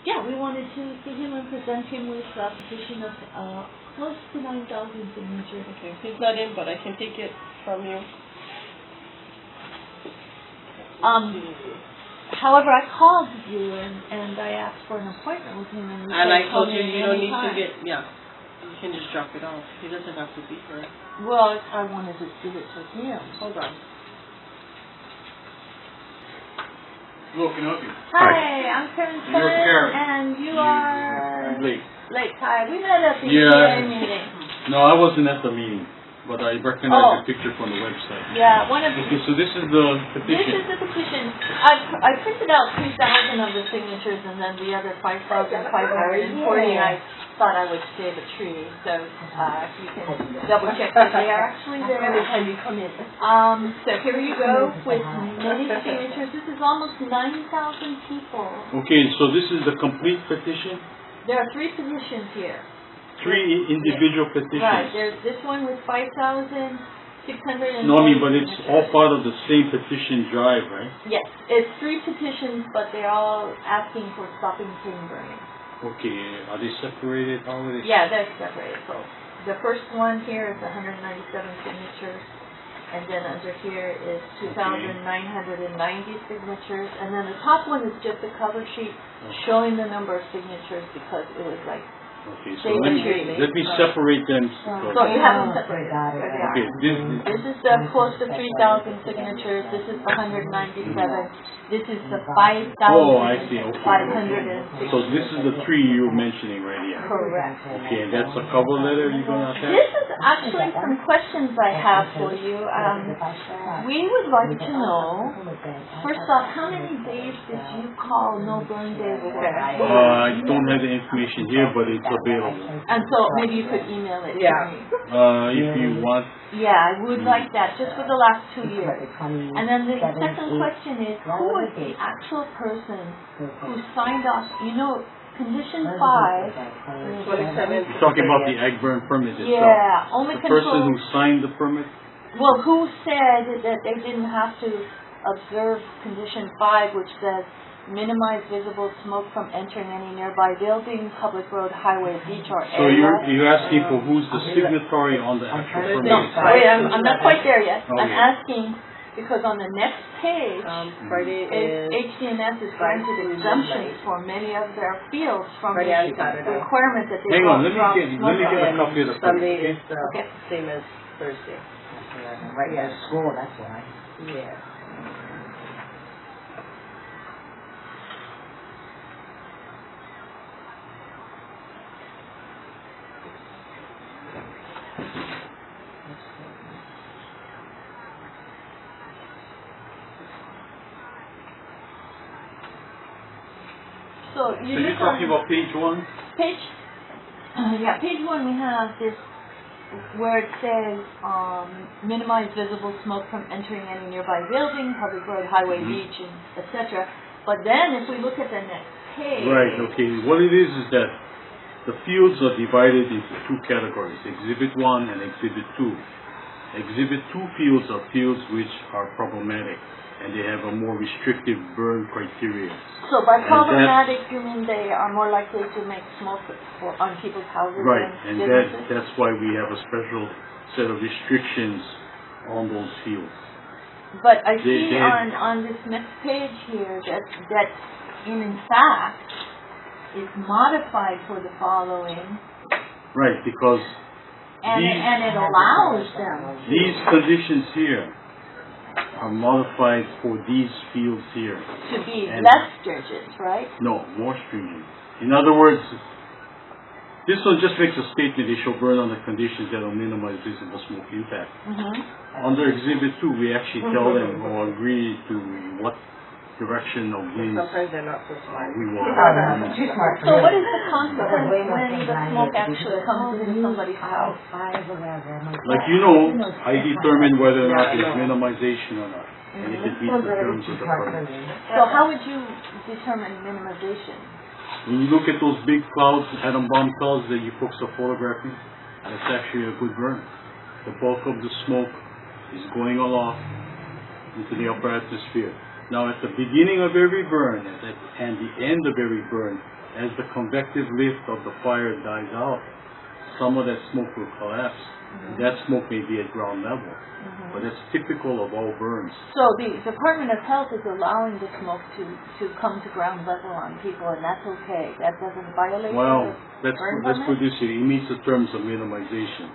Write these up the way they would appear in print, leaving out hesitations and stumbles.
Yeah, we wanted to see him and present him with a petition of close to 9,000 signatures. Okay, he's not in, but I can take it from you. However, I called you and I asked for an appointment with him, and I told you you don't need to get, you can just drop it off. He doesn't have to be for it. Well, I wanted to give it to him. Hold on. Hello, can I help you? Hi, I'm Karen You're Karen. and you are... I'm late. Late. Hi, we met at the Yeah. meeting. No, I wasn't at the meeting, but I recognize the picture from the website. Yeah, one of the... Okay, so this is the petition. This is the petition. I printed out 2,000 of the signatures, and then the other 5,540, I thought I would save a tree. So if you can double check that they are actually there every time you come in. So here you go with many signatures. This is almost 9,000 people. Okay, so this is the complete petition? There are 3 petitions here. 3 individual petitions? Right. There's this one with 5,600. No, but it's all part of the same petition drive, right? Yes, it's 3 petitions, but they're all asking for stopping cane burning. Okay, are they separated? How are they? Yeah, they're separated. So the first one here is 197 signatures, and then under here is 2,990 signatures, and then the top one is just a cover sheet showing the number of signatures because it was like. Okay, so let me separate them. So you have them separated. Okay, this is the close to 3,000 signatures. This is the 197. This is the 5,560. Oh, I see. Okay. So this is the 3 you're mentioning right here. Correct. Okay, and that's a cover letter you're going to attach? This is actually some questions I have for you. We would like to know, first off, how many days did you call no burn day for? I don't have the information here, but it's available. And so maybe you could email it to me. If you want. Yeah, I would like that, just for the last 2 years. And then the second question is, who was the actual person who signed off, Condition 5. 27. You're talking about the ag burn permit itself. Yeah, only the person who signed the permit? Well, who said that they didn't have to observe Condition 5, which says, minimize visible smoke from entering any nearby building, public road, highway, beach, or So area. you're asking for who's the signatory on the actual permit? No, wait, I'm not quite there yet. Okay. I'm asking because on the next page, Friday is HC&S is granted exemptions for many of their fields from the Friday and Saturday. requirement that they Hang on, let me drop get a copy of the Sunday permit. is the same as Thursday. Right at school, that's why. Yeah. So you're talking about page 1? Page 1 we have this where it says minimize visible smoke from entering any nearby building, public road, highway, beach, and etc. But then if we look at the next page. Right, okay. What it is that the fields are divided into 2 categories, Exhibit 1 and Exhibit 2. Exhibit 2 fields are fields which are problematic, and they have a more restrictive burn criteria. So by problematic, you mean they are more likely to make smoke on people's houses? Right, and and businesses? that's why we have a special set of restrictions on those fields. But I see on this next page here that in fact is modified for the following. Right, because and it allows them. These conditions here are modified for these fields here. To be less stringent, right? No, more stringent. In other words, this one just makes a statement they shall burn under conditions that will minimize visible smoke impact. Under Exhibit 2, we actually tell them or agree to what direction of winds Sometimes they're not so smart. we will. So what is the consequence when the smoke actually comes into somebody's house? Like I determine whether or not there's minimization or not. And if it meets the terms of the permit. So how would you determine minimization? When you look at those big clouds, atom bomb clouds that you folks are photographing, that's actually a good burn. The bulk of the smoke is going aloft into the upper atmosphere. Now, at the beginning of every burn and the end of every burn, as the convective lift of the fire dies out, some of that smoke will collapse. That smoke may be at ground level, but that's typical of all burns. So the Department of Health is allowing the smoke to come to ground level on people, and that's okay. That doesn't violate Well, the let's put this here. It meets the terms of minimization.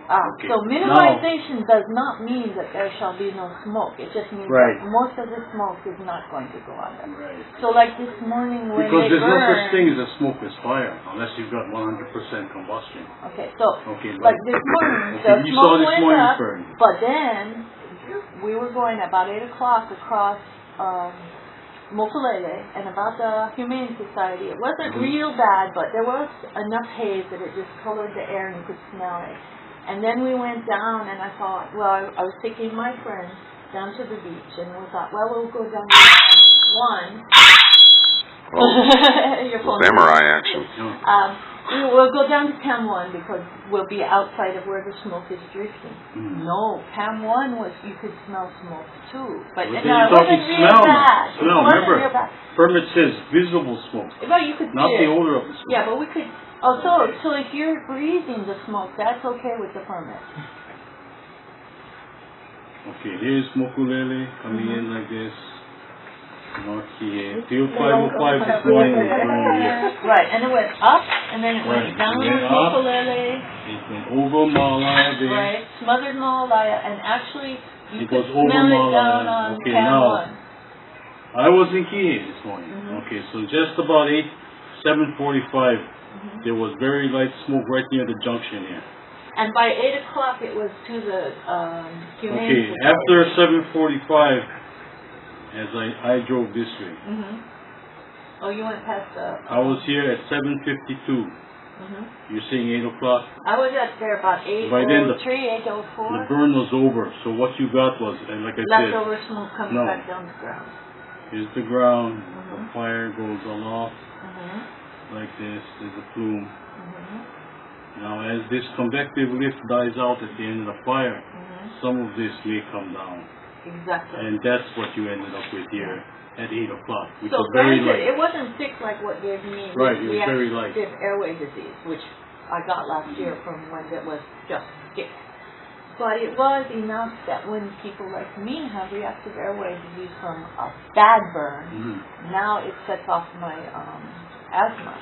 Okay. So minimization does not mean that there shall be no smoke. It just means Right. that most of the smoke is not going to go on there. Right. So like this morning when Because they there's no such burned, thing as a smokeless fire unless you've got 100% combustion. okay, so Okay, like this morning, okay, the you saw smoke this went morning up, burn. but then we were going at about 8 o'clock across Mokulele and about the Humane Society. It wasn't real bad, but there was enough haze that it just colored the air and you could smell it. And then we went down and I thought, well, I was taking my friends down to the beach and we thought, well, we'll go down to Cam 1. Your phone Samurai action. we'll go down to Cam 1 because we'll be outside of where the smoke is drifting. No, Cam 1 was, you could smell smoke too. But Then no, you're it talking wasn't real smell. bad. It Smell, wasn't remember, real bad. permit says visible smoke, Well, you could not see the it. odor of the smoke. Yeah, but we could. Oh, so if you're breathing the smoke, that's okay with the permit. Okay, here's Mokulele coming in like this. Not here. Field 505 this morning was burning here. Right, and it went up, and then it Right, went down it went on up. Mokulele, It went over Malaya there. right, smothered Malaya, and actually you It could goes over smell it Malaya. down on Okay, Cam now, 1. I was in Kihei this morning. Okay, so just about 7:45, there was very light smoke right near the junction here. And by 8 o'clock it was to the Humane Okay, Society. after 7:45, as I drove this way, Oh, you went past the... I was here at 7:52. You're saying 8 o'clock? I was at there about 8:03, By then, the 8:04. burn was over. So what you got was, like I said, Leftover smoke coming No. back down the ground. here's the ground, the fire goes aloft like this, there's a plume. Now as this convective lift dies out at the end of the fire, some of this may come down. Exactly. And that's what you ended up with here at 8 o'clock, which So is very granted, light. it wasn't sick like what gave me Right, it was very light. reactive airway disease, which I got last year from when it was just sick. But it was enough that when people like me have reactive airway disease from a bad burn, now it sets off my asthma.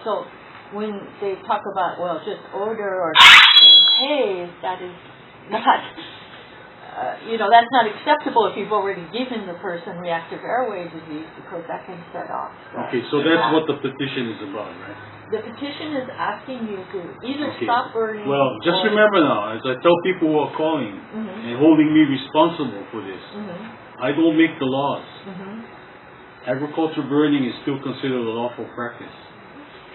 So when they talk about, well, just odor or haze, that is not... that's not acceptable if you've already given the person reactive airway disease because that can set off. Okay, so that's what the petition is about, right? The petition is asking you to either Okay. stop burning. Well, just or- remember now, as I tell people who are calling and holding me responsible for this, I don't make the laws. Agriculture burning is still considered a lawful practice.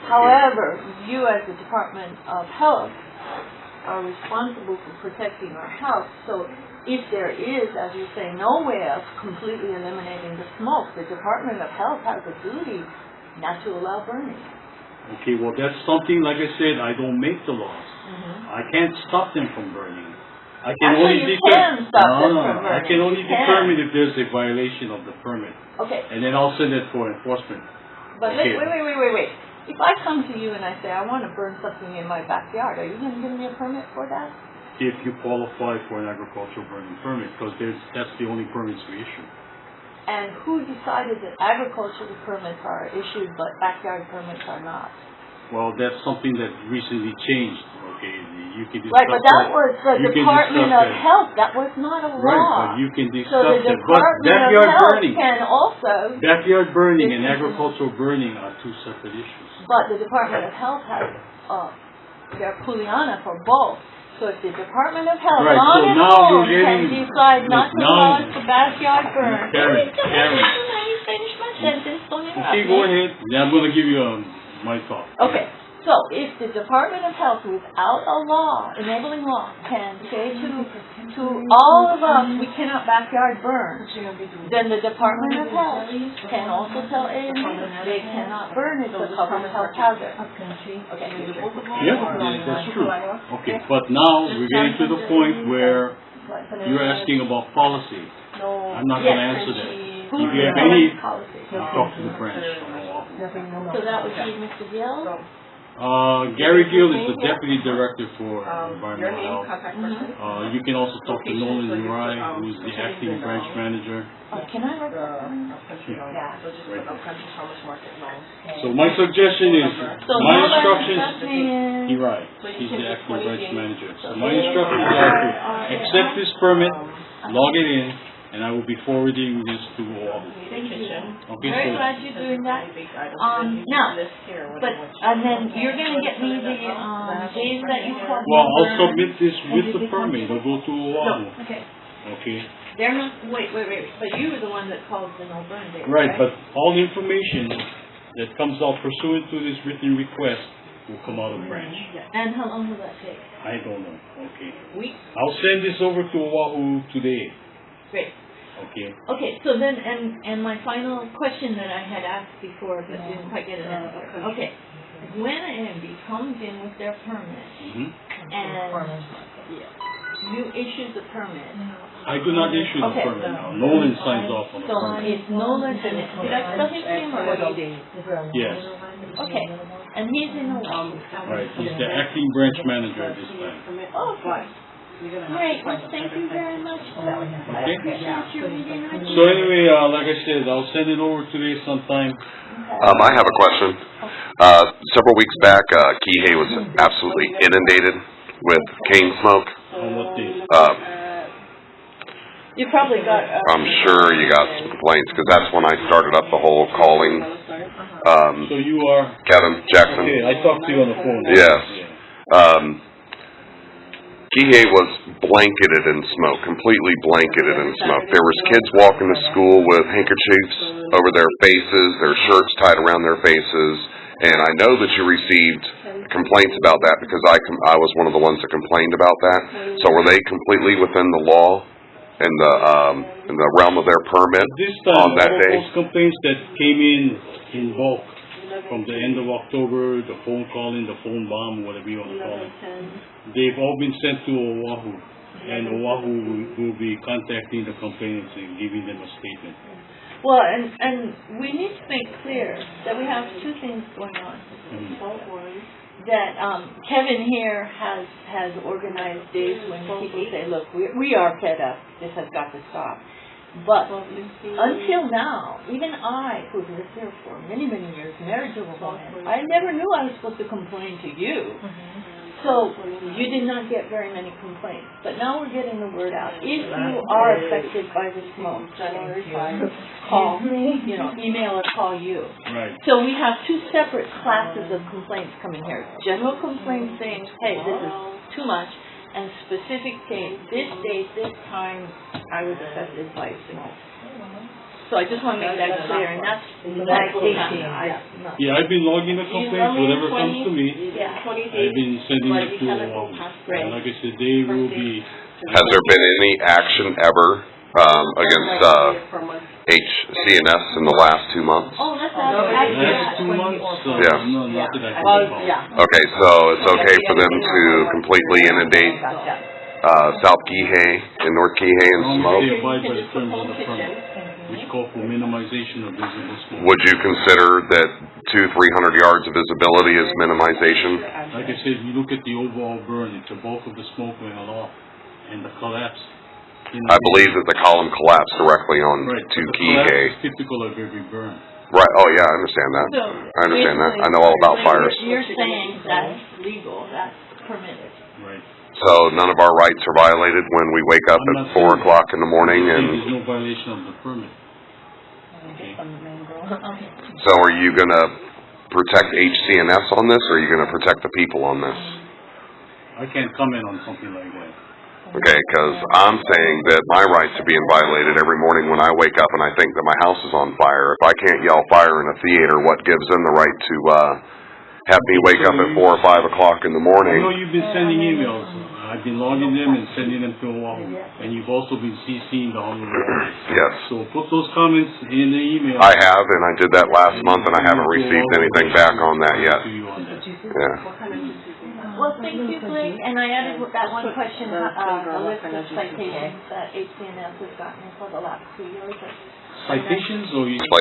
However, you as the Department of Health are responsible for protecting our health. So if there is, as you say, no way of completely eliminating the smoke, the Department of Health has a duty not to allow burning. Okay, well that's something, like I said, I don't make the laws. I can't stop them from burning. I can Actually, only you can stop them from I burning. can only You can. determine if there's a violation of the permit. Okay, And then I'll send it for enforcement. but Okay. wait. If I come to you and I say, I want to burn something in my backyard, are you going to give me a permit for that? If you qualify for an agricultural burning permit, because that's the only permits we issue. And who decided that agricultural permits are issued but backyard permits are not? Well, that's something that recently changed. Okay, you can discuss Right, but that was the You can Department discuss of that. Health. That was not a law. Right, but you can So discuss the it. But Department of backyard Health burning, can also, backyard burning and agricultural burning are two separate issues. but the Department of Health has, they're Puliana for both. So if the Department of Health Right, on so its now own you're can getting- decide not to now- allow us to backyard burn. Karen, Let me finish my sentence, don't interrupt Okay, me. go ahead. Yeah, I'm going to give you my thought. Okay, so if the Department of Health, without a law, enabling law, can say to all of us, we cannot backyard burn, then the Department of Health can also tell AMU they cannot burn. It's a public health hazard. Okay. Yeah, that's true. Okay, but now we're getting to the point where you're asking about policy. I'm not going to answer that. If you have any, policy? talk to the branch. So that would be Mr. Gill? Gary Gill is the Deputy Director for Environmental Health. Contact person. You can also talk to Nolan Urai, who is the Acting Branch Manager. Can I write that down? So my suggestion is, So my Nolan, instructions, last name is- Urai, he's the Acting Branch Manager. So my instructions are to accept this permit, log it in, and I will be forwarding this to Oahu. Thank you. Okay, Very so glad you're doing that. Now, but, and then you're gonna get me the, days that you called. well, I'll submit this with the permit. It'll go to Oahu. Okay. Okay. They're not, wait, but you were the one that called the no burn date, Right, but all the information that comes out pursuant to this written request will come out of branch. And how long will that take? I don't know. Okay. Weeks? I'll send this over to Oahu today. Great. Okay. Okay, so then, and my final question that I had asked before, but didn't quite get an answer. Okay, when AMB comes in with their permit, and you issue the permit. I do not issue the Okay. permit now. Nolan signs off on the So permit. it's Nolan, did I spell his name or? Yes. Okay, and he's in Oahu. Right. He's the acting branch manager at this time. Oh, okay. Great, well, thank you very much. I Okay. appreciate your reading. So anyway, like I said, I'll send it over today sometime. I have a question. Several weeks back, Kihei was absolutely inundated with cane smoke. On what day? You probably got. I'm sure you got some complaints because that's when I started up the whole calling. So you are. Kevin Jackson. Okay, I talked to you on the phone. Yes. Kihei was blanketed in smoke, completely blanketed in smoke. There was kids walking to school with handkerchiefs over their faces, their shirts tied around their faces, and I know that you received complaints about that because I was one of the ones that complained about that. So were they completely within the law and the realm of their permit This time, on that all day? those complaints that came in bulk from the end of October, the phone calling, the phone bomb, whatever you want to call it, they've all been sent to Oahu, and Oahu will be contacting the complainants and giving them a statement. Well, and we need to make clear that we have two things going on. That Kevin here has organized days when people say, look, we are fed up, this has got to stop. But until now, even I, who've lived here for many, many years, married to a woman, I never knew I was supposed to complain to you. So you did not get very many complaints. But now we're getting the word out. If you are affected by the smoke, call me, email or call you. Right. So we have two separate classes of complaints coming here. General complaints saying, hey, this is too much. And specific date, this time, I was affected by smoke. So I just want to make that clear, and that's my safety. Yeah, I've been logging the complaints, whatever comes to me. Yeah. I've been sending it to Oahu. And like I said, they will be. Has there been any action ever against HC&S in the last 2 months? Oh, that's Last 2 months? Yeah. No, not that I can recall. Okay, so it's okay for them to completely inundate South Kihei and North Kihei in As long as smoke? they abide by the terms of the permit, which call for minimization of visible smoke. Would you consider that 200-300 yards of visibility is minimization? Like I said, you look at the overall burn, it's the bulk of the smoke went aloft, and the collapse. I believe that the column collapsed directly on Right, to but the collapse Kihei. is typical of every burn. Right, oh yeah, I understand that. I understand that. I know all about fires. You're saying that's legal, that's permitted. Right. So none of our rights are violated when we wake up I'm not at 4 saying o'clock in the morning There's and no violation of the permit. Okay. so are you going to protect HC&S on this or are you going to protect the people on this? I can't comment on something like that. Okay, because I'm saying that my rights are being violated every morning when I wake up and I think that my house is on fire. If I can't yell fire in a theater, what gives them the right to have me wake up at 4 or 5 o'clock in the I know morning? you've been sending emails. I've been logging them and sending them to Oahu. And you've also been CCing the Honolulu. Yes. So put those comments in the email. I have, and I did that last month, and I haven't received anything back on that yet. Yeah. Well, thank you, Blake, and I added that one question, a list of citations that HC&S has gotten for the last 2 years. citations or you?